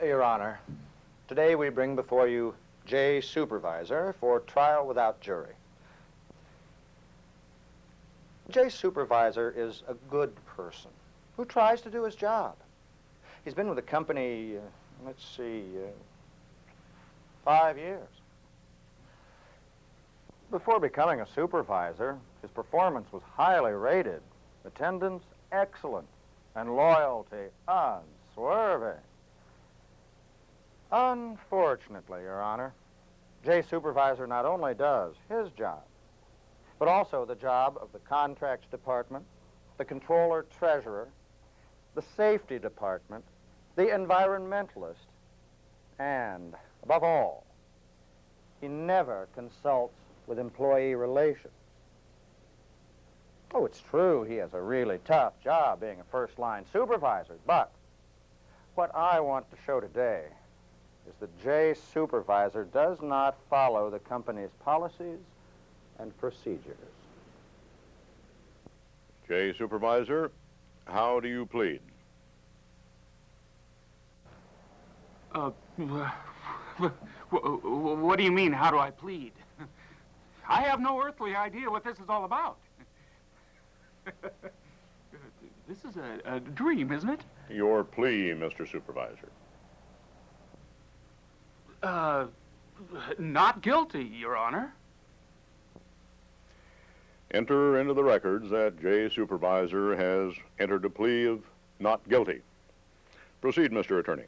Your Honor, today we bring before you J. Supervisor for trial without jury. J. Supervisor is a good person who tries to do his job. He's been with the company, 5 years. Before becoming a supervisor, his performance was highly rated, attendance excellent, and loyalty unswerving. Unfortunately, Your Honor, J. Supervisor not only does his job, but also the job of the Contracts Department, the Controller Treasurer, the Safety Department, the Environmentalist, and, above all, he never consults with employee relations. Oh, it's true he has a really tough job being a first-line supervisor, but what I want to show today is that J. Supervisor does not follow the company's policies and procedures. J. Supervisor, how do you plead? What do you mean, how do I plead? I have no earthly idea what this is all about. This is a dream, isn't it? Your plea, Mr. Supervisor. Not guilty, Your Honor. Enter into the records that J. Supervisor has entered a plea of not guilty. Proceed, Mr. Attorney.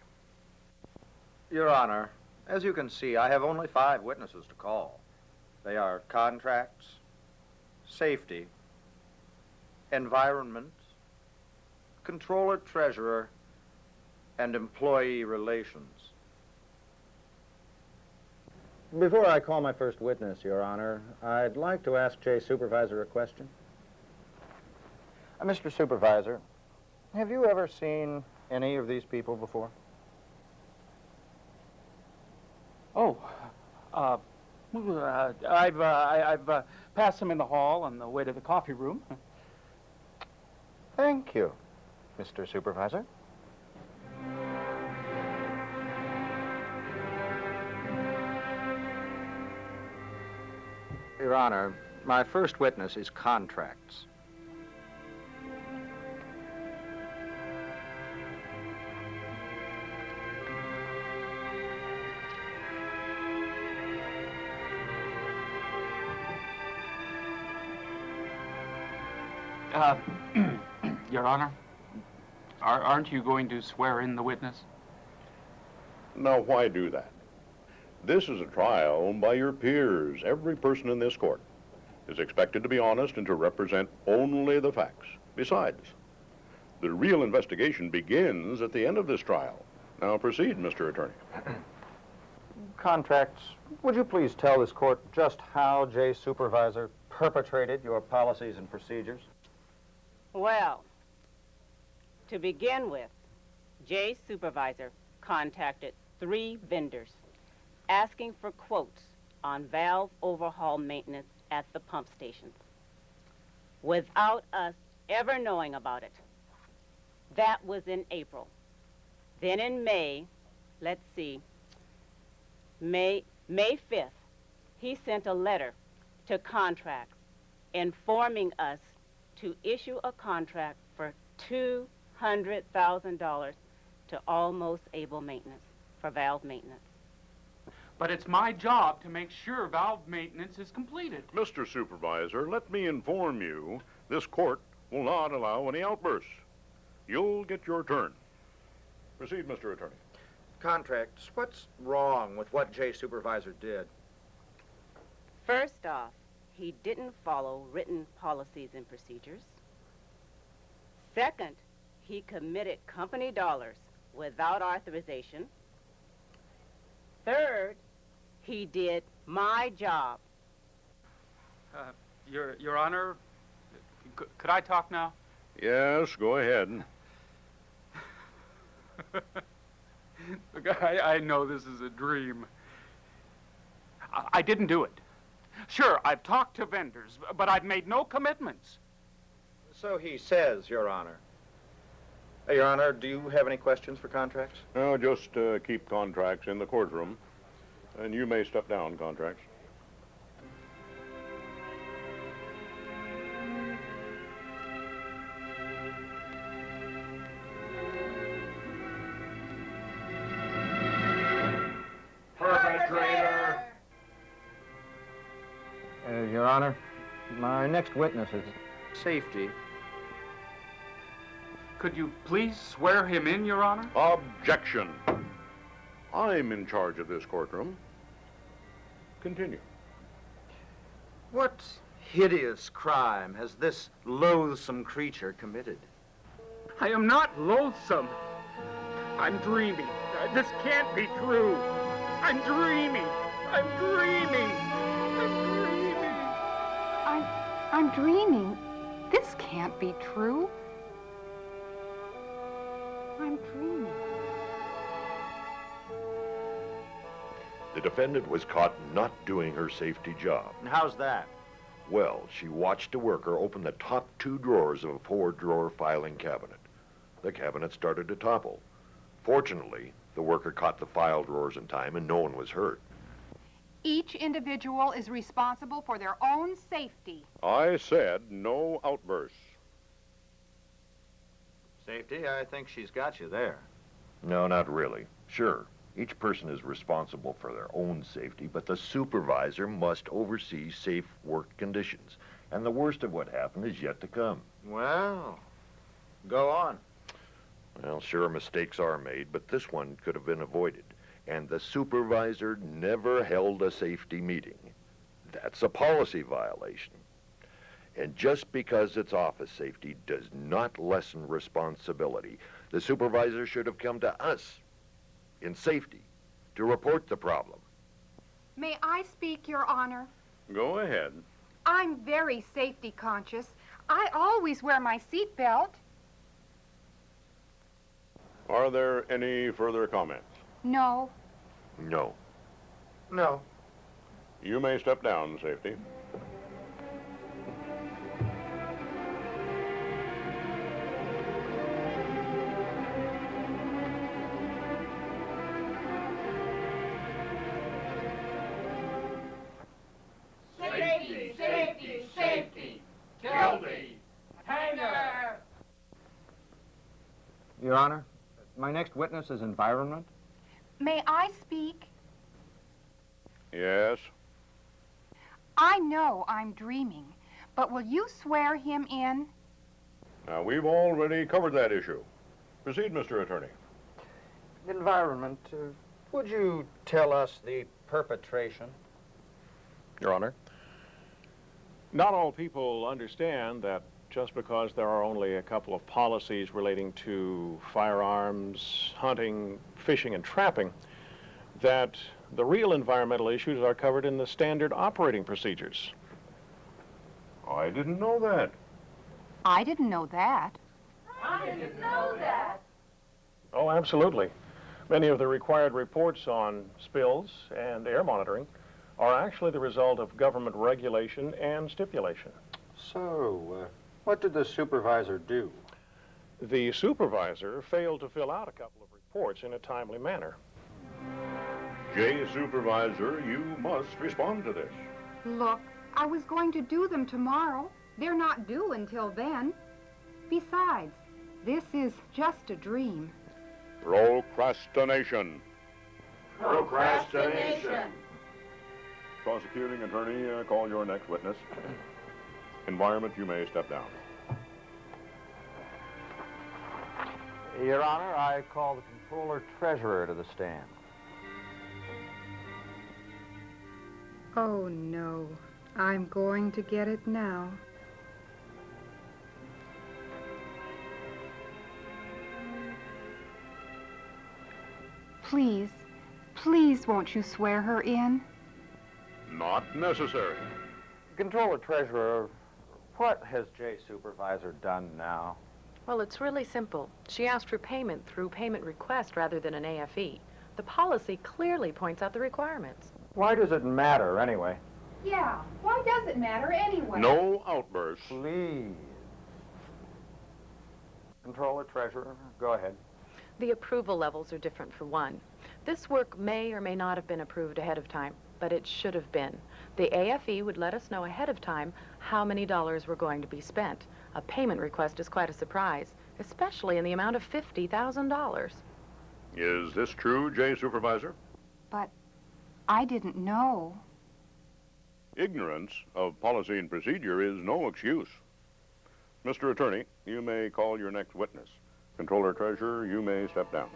Your Honor, as you can see, I have only 5 witnesses to call. They are contracts, safety, environment, controller treasurer, and employee relations. Before I call my first witness, Your Honor, I'd like to ask J. Supervisor a question. Mr. Supervisor, have you ever seen any of these people before? Oh, I've passed them in the hall on the way to the coffee room. Thank you, Mr. Supervisor. Your Honor, my first witness is contracts. Your Honor, aren't you going to swear in the witness? Now, why do that? This is a trial by your peers. Every person in this court is expected to be honest and to represent only the facts. Besides, the real investigation begins at the end of this trial. Now proceed, Mr. Attorney. Contracts, would you please tell this court just how J. Supervisor perpetrated your policies and procedures? Well, to begin with, J. Supervisor contacted 3 vendors asking for quotes on valve overhaul maintenance at the pump stations without us ever knowing about it. That was in April. Then in May, May 5th, he sent a letter to contracts informing us to issue a contract for $200,000 to Almost Able Maintenance for valve maintenance. But it's my job to make sure valve maintenance is completed. Mr. Supervisor, let me inform you, this court will not allow any outbursts. You'll get your turn. Proceed, Mr. Attorney. Contracts, what's wrong with what J. Supervisor did? First off, he didn't follow written policies and procedures. Second, he committed company dollars without authorization. Third, he did my job. Your Honor, could I talk now? Yes, go ahead. Look, I know this is a dream. I didn't do it. Sure, I've talked to vendors, but I've made no commitments. So he says, Your Honor. Your Honor, do you have any questions for contracts? No, just keep contracts in the courtroom. And you may step down, contracts. Perpetrator! Your Honor, my next witness is safety. Could you please swear him in, Your Honor? Objection. I'm in charge of this courtroom. Continue. What hideous crime has this loathsome creature committed? I am not loathsome. I'm dreaming. This can't be true. I'm dreaming. I'm dreaming. I'm dreaming. I'm dreaming. This can't be true. I'm dreaming. The defendant was caught not doing her safety job. And how's that? Well, she watched a worker open the top 2 drawers of a 4-drawer filing cabinet. The cabinet started to topple. Fortunately, the worker caught the file drawers in time and no one was hurt. Each individual is responsible for their own safety. I said no outbursts. Safety, I think she's got you there. No, not really. Sure, each person is responsible for their own safety, but the supervisor must oversee safe work conditions. And the worst of what happened is yet to come. Well, go on. Well, sure, mistakes are made, but this one could have been avoided. And the supervisor never held a safety meeting. That's a policy violation. And just because it's office safety does not lessen responsibility. The supervisor should have come to us in safety to report the problem. May I speak, Your Honor? Go ahead. I'm very safety conscious. I always wear my seatbelt. Are there any further comments? No. No. No. You may step down, safety. Safety, safety, safety. Guilty. Hanger. Your Honor, my next witness is environment. May I speak? Yes. I know I'm dreaming, but will you swear him in? Now, we've already covered that issue. Proceed, Mr. Attorney. Environment, would you tell us the perpetration? Your Honor, not all people understand that just because there are only a couple of policies relating to firearms, hunting, fishing, and trapping, that the real environmental issues are covered in the standard operating procedures. I didn't know that. I didn't know that. Oh, absolutely. Many of the required reports on spills and air monitoring are actually the result of government regulation and stipulation. So, what did the supervisor do? The supervisor failed to fill out a couple of reports in a timely manner. Jay Supervisor, you must respond to this. Look, I was going to do them tomorrow. They're not due until then. Besides, this is just a dream. Procrastination. Procrastination. Prosecuting attorney, call your next witness. Environment, you may step down. Your Honor, I call the Comptroller Treasurer to the stand. Oh, no. I'm going to get it now. Please, please won't you swear her in? Not necessary. Comptroller Treasurer, what has Jay Supervisor done now? Well, it's really simple. She asked for payment through payment request rather than an AFE. The policy clearly points out the requirements. Why does it matter, anyway? Yeah, why does it matter anyway? No outbursts. Please. Controller, treasurer, go ahead. The approval levels are different for one. This work may or may not have been approved ahead of time, but it should have been. The AFE would let us know ahead of time how many dollars were going to be spent. A payment request is quite a surprise, especially in the amount of $50,000. Is this true, J. Supervisor? But I didn't know. Ignorance of policy and procedure is no excuse. Mr. Attorney, you may call your next witness. Controller Treasurer, you may step down.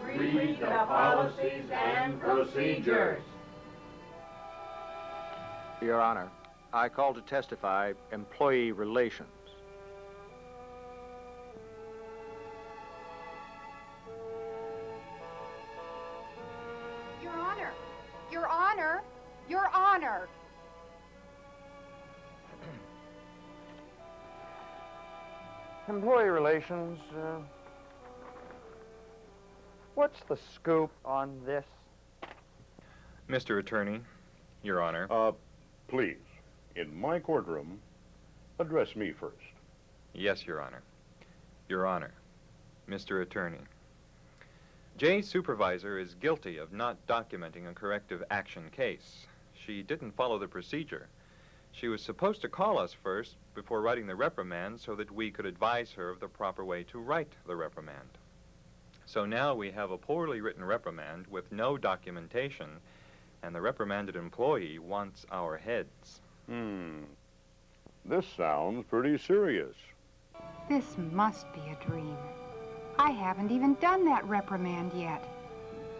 Read the policies and procedures. Your Honor, I call to testify employee relations. Your Honor! Your Honor! Your Honor! Employee relations, what's the scoop on this? Mr. Attorney, Your Honor. Please, in my courtroom, address me first. Yes, Your Honor. Your Honor, Mr. Attorney. Jay's supervisor is guilty of not documenting a corrective action case. She didn't follow the procedure. She was supposed to call us first before writing the reprimand so that we could advise her of the proper way to write the reprimand. So now we have a poorly written reprimand with no documentation, and the reprimanded employee wants our heads. This sounds pretty serious. This must be a dream. I haven't even done that reprimand yet.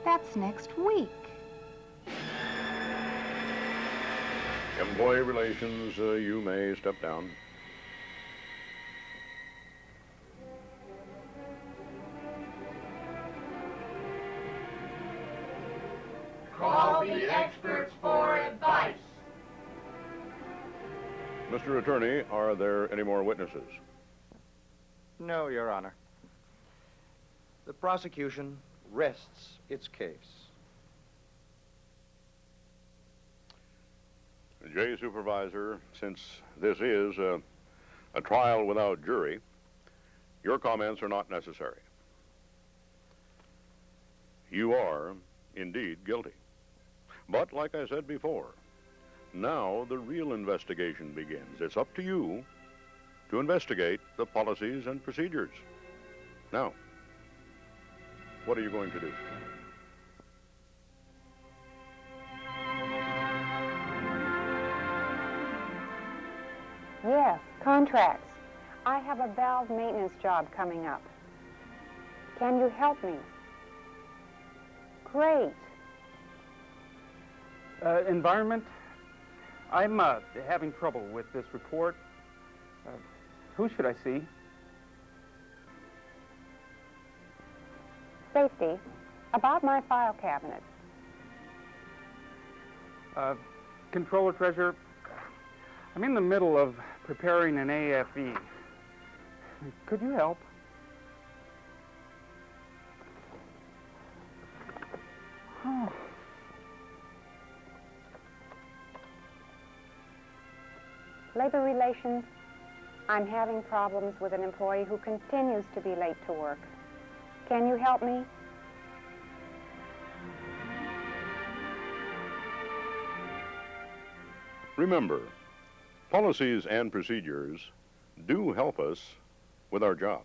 That's next week. Employee relations, you may step down. Call the experts for advice. Mr. Attorney, are there any more witnesses? No, Your Honor. The prosecution rests its case. J. Supervisor, since this is a trial without jury, your comments are not necessary. You are indeed guilty. But like I said before, now the real investigation begins. It's up to you to investigate the policies and procedures. Now, what are you going to do? Yes, contracts. I have a valve maintenance job coming up. Can you help me? Great. Environment, I'm having trouble with this report. Who should I see? Safety. About my file cabinet. Controller, Treasurer, I'm in the middle of preparing an AFE. Could you help? Oh. Labor relations. I'm having problems with an employee who continues to be late to work. Can you help me? Remember, policies and procedures do help us with our job.